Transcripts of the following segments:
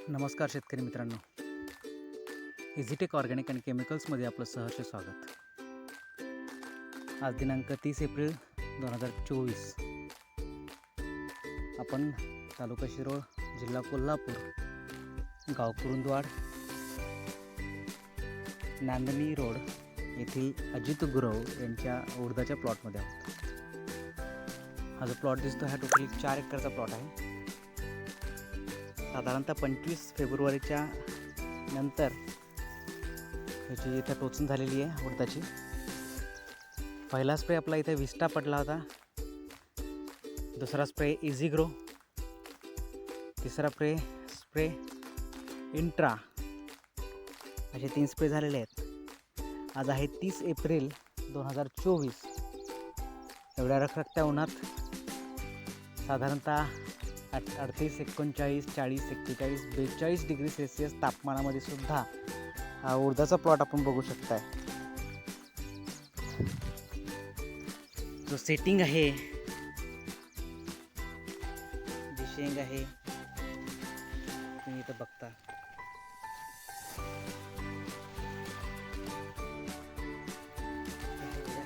नमस्कार शेतकरी मित्रांनो, इझीटेक ऑर्गॅनिक आणि केमिकल्समध्ये आपलं सहर्ष स्वागत. आज दिनांक 30 एप्रिल 2024. आपण तालुका शिरोळ, जिल्हा कोल्हापूर, गाव कुरुंदवाड, नांदणी रोड येथील अजित गुरव यांच्या उडदाच्या प्लॉटमध्ये आहोत. हा जो प्लॉट दिसतो हा टोटली 4 एकरचा प्लॉट आहे. साधारणतः 25 फेब्रुवारीच्या नंतर ह्याची इथं टोचून झालेली आहे उडदाची. पहिला स्प्रे आपला इथे विस्टा पडला होता, दुसरा स्प्रे इझी ग्रो, तिसरा स्प्रे इंट्रा, असे 3 स्प्रे झालेले आहेत. आज आहे 30 एप्रिल 2024. एवढ्या रखरखत्या उन्हात साधारणतः 38, 39, 40, 41, 42 डिग्री सेल्सिअस तापमानामध्ये सुद्धा हा उडदाचा प्लॉट आपण बघू शकताय. जो सेटिंग आहे, जी शेंग आहे तुम्ही इथं बघता,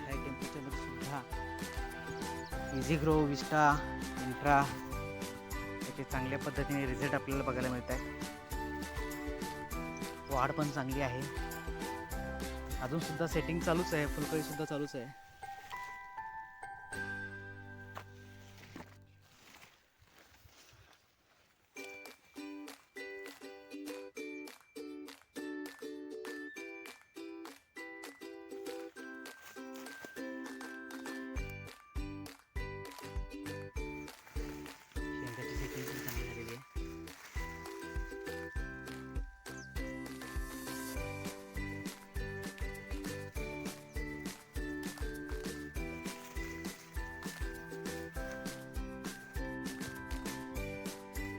हाय टेम्परेचरमध्ये सुद्धा इझी ग्रो, विस्टा, इंट्रा याचे चांगल्या पद्धतीने रिझल्ट आपल्याला बघायला मिळत आहे. वाढ पण चांगली आहे. अजून सुद्धा सेटिंग चालूच आहे, फुलकळी सुद्धा चालूच आहे. शेंगाची सेटिंग पण चांगली झालेली आहे.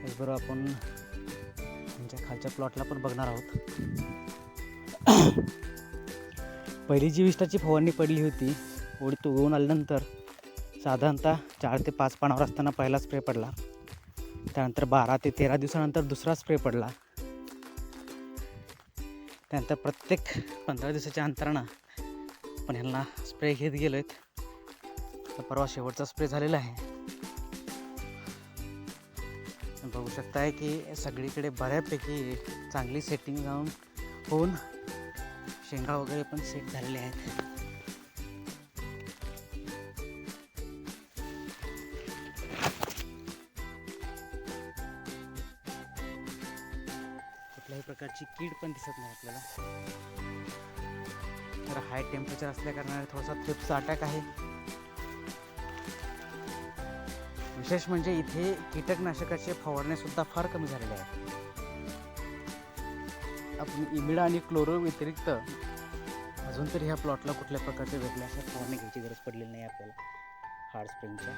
त्याचबरोबर आपण त्यांच्या खालच्या प्लॉटला पण बघणार आहोत. पहिली जी विस्टाची फवारणी पडली होती, उडीद उगवून आल्यानंतर साधारणतः 4 ते 5 पानावर असताना पहिला स्प्रे पडला. त्यानंतर 12 ते 13 दिवसानंतर दुसरा स्प्रे पडला. त्यानंतर प्रत्येक 15 दिवसाच्या अंतरानं आपण ह्यांना स्प्रे घेत गेलो आहेत. परवा शेवटचा स्प्रे झालेला आहे. बघू शकताय की सगळीकडे बऱ्यापैकी चांगली सेटिंग होऊन शेंगा वगैरे पण सेट झालेले आहेत. कुठल्याही प्रकारची कीड पण दिसत नाही आपल्याला. तर हाय टेम्परेचर असल्या कारणाने थोडासा थ्रिप्सचा अटॅक आहे. विशेष म्हणजे इथे कीटकनाशकाचे फवारणे सुद्धा फार कमी झालेले आहेत. आपण इमिडा आणि क्लोरो व्यतिरिक्त अजून तरी ह्या प्लॉटला कुठल्या प्रकारच्या वेगळ्या अशा फवारणी घ्यायची गरज पडलेली नाही आपल्याला हार्ड स्प्रेइंगच्या.